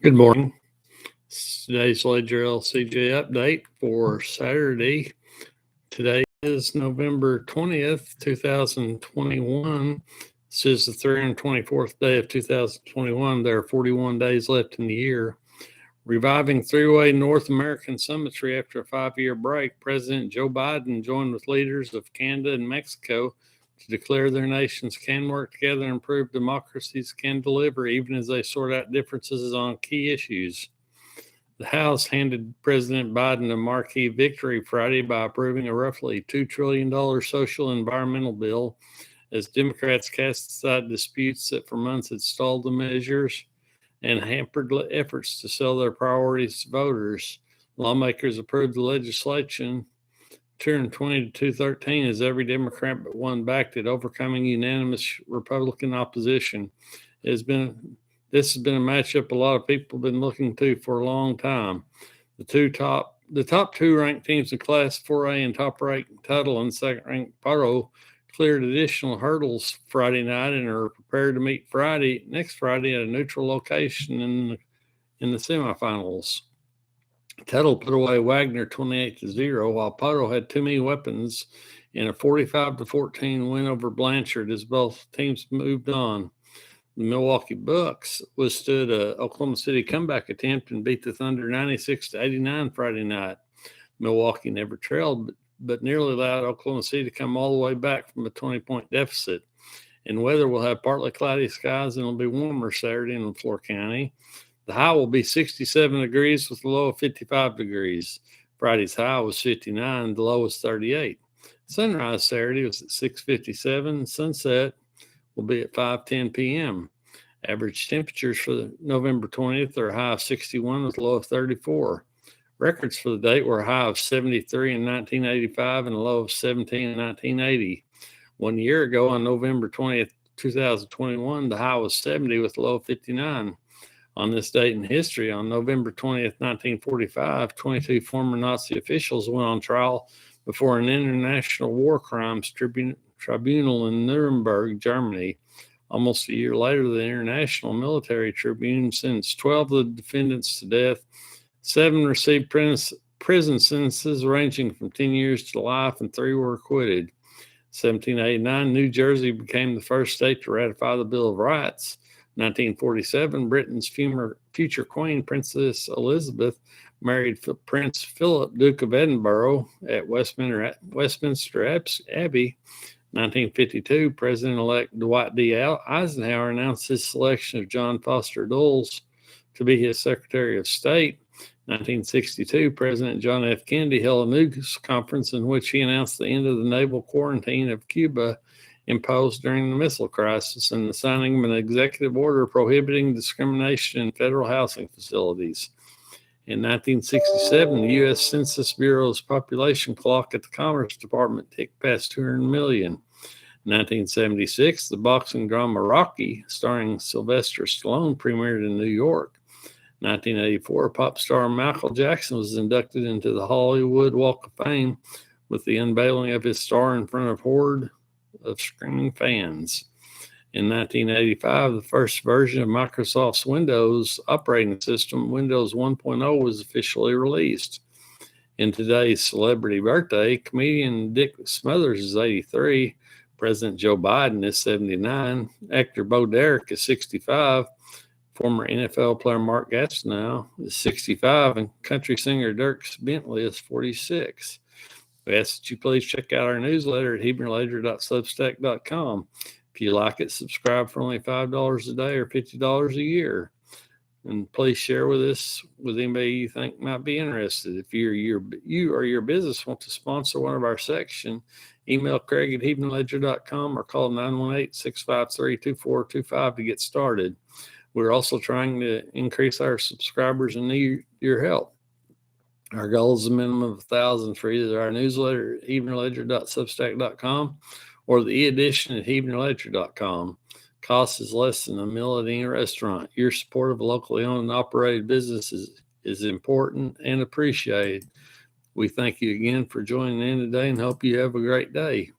Good morning. Today's Ledger LCJ update for Saturday. Today is November 20th, 2021. This is the 324th day of 2021. There are 41 days left in the year. Reviving three-way North American symmetry after a 5-year break, President Joe Biden joined with leaders of Canada and Mexico to declare their nations can work together and prove democracies can deliver even as they sort out differences on key issues. The House handed President Biden a marquee victory Friday by approving a roughly $2 trillion social environmental bill as Democrats cast aside disputes that for months had stalled the measures and hampered efforts to sell their priorities to voters. Lawmakers approved the legislation 220 to 213 as every Democrat but one backed it, overcoming unanimous Republican opposition. This has been a matchup a lot of people have been looking to for a long time. The top two ranked teams in Class 4A and top-ranked Tuttle and second-ranked Paro cleared additional hurdles Friday night and are prepared to meet next Friday at a neutral location in the semifinals. Tuttle put away Wagner 28-0, while Poto had too many weapons in a 45-14 win over Blanchard as both teams moved on. The Milwaukee Bucks withstood a Oklahoma City comeback attempt and beat the Thunder 96-89 Friday night. Milwaukee never trailed, but nearly allowed Oklahoma City to come all the way back from a 20-point deficit. And weather will have partly cloudy skies and it'll be warmer Saturday in LaFleur County. The high will be 67 degrees with a low of 55 degrees. Friday's high was 59, the low was 38. Sunrise Saturday was at 6:57. Sunset will be at 5:10 p.m. Average temperatures for November 20th are a high of 61 with a low of 34. Records for the date were a high of 73 in 1985 and a low of 17 in 1980. 1 year ago on November 20th, 2021, the high was 70 with a low of 59. On this date in history, on November 20th, 1945, 22 former Nazi officials went on trial before an international war crimes tribunal in Nuremberg, Germany. Almost a year later, the International Military Tribunal sentenced 12 of the defendants to death. 7 received prison sentences ranging from 10 years to life, and 3 were acquitted. 1789, New Jersey became the first state to ratify the Bill of Rights. 1947, Britain's future Queen, Princess Elizabeth, married Prince Philip, Duke of Edinburgh, at Westminster Abbey. 1952, President-elect Dwight D. Eisenhower announced his selection of John Foster Dulles to be his Secretary of State. 1962, President John F. Kennedy held a news conference in which he announced the end of the naval quarantine of Cuba imposed during the missile crisis and the signing of an executive order prohibiting discrimination in federal housing facilities. In 1967, the U.S. Census Bureau's population clock at the Commerce Department ticked past 200 million. In 1976, the boxing drama Rocky, starring Sylvester Stallone, premiered in New York. 1984, pop star Michael Jackson was inducted into the Hollywood Walk of Fame with the unveiling of his star in front of a horde of screaming fans. In 1985, the first version of Microsoft's Windows operating system, Windows 1.0, was officially released. In today's celebrity birthday, comedian Dick Smothers is 83, President Joe Biden is 79, actor Bo Derek is 65, former NFL player Mark Gastineau is 65, and country singer Dirk Bentley is 46. We ask that you please check out our newsletter at HebrewLedger.substack.com. If you like it, subscribe for only $5 a day or $50 a year. And please share with us with anybody you think might be interested. If you or your business want to sponsor one of our section, email Craig at HebrewLedger.com or call 918-653-2425 to get started. We're also trying to increase our subscribers and need your help. Our goal is a minimum of 1,000 for either our newsletter at HebrewLedger.substack.com or the e-edition at HebrewLedger.com. Cost is less than a meal at any restaurant. Your support of a locally owned and operated business is important and appreciated. We thank you again for joining in today and hope you have a great day.